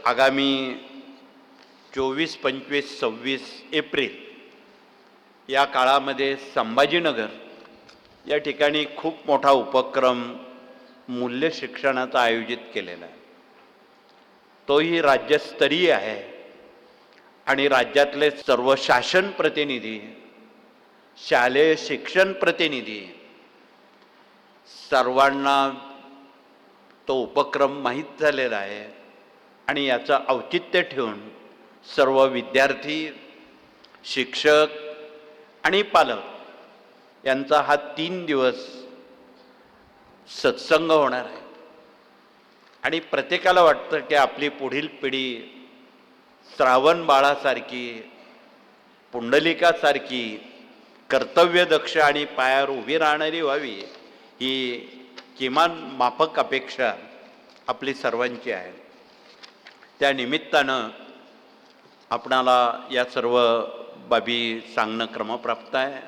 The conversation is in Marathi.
आगामी 24, 25, 26 एप्रिल या काळामध्ये संभाजीनगर या ठिकाणी खूप मोठा उपक्रम मूल्य शिक्षणाचा आयोजित केलेला आहे. तोही राज्यस्तरीय आहे आणि राज्यातले सर्व शासन प्रतिनिधी, शालेय शिक्षण प्रतिनिधी सर्वांना तो उपक्रम माहीत झालेला आहे आणि याचं औचित्य ठेवून सर्व विद्यार्थी, शिक्षक आणि पालक यांचा हा 3 दिवस सत्संग होणार आहे. आणि प्रत्येकाला वाटतं की आपली पुढील पिढी श्रावण बाळासारखी, पुंडलिकासारखी कर्तव्यदक्ष आणि पायावर उभी राहणारी व्हावी, ही किमान माफक अपेक्षा आपली सर्वांची आहे. त्या निमित्तानं आपणाला या सर्व बाबी सांगणं क्रमप्राप्त आहे.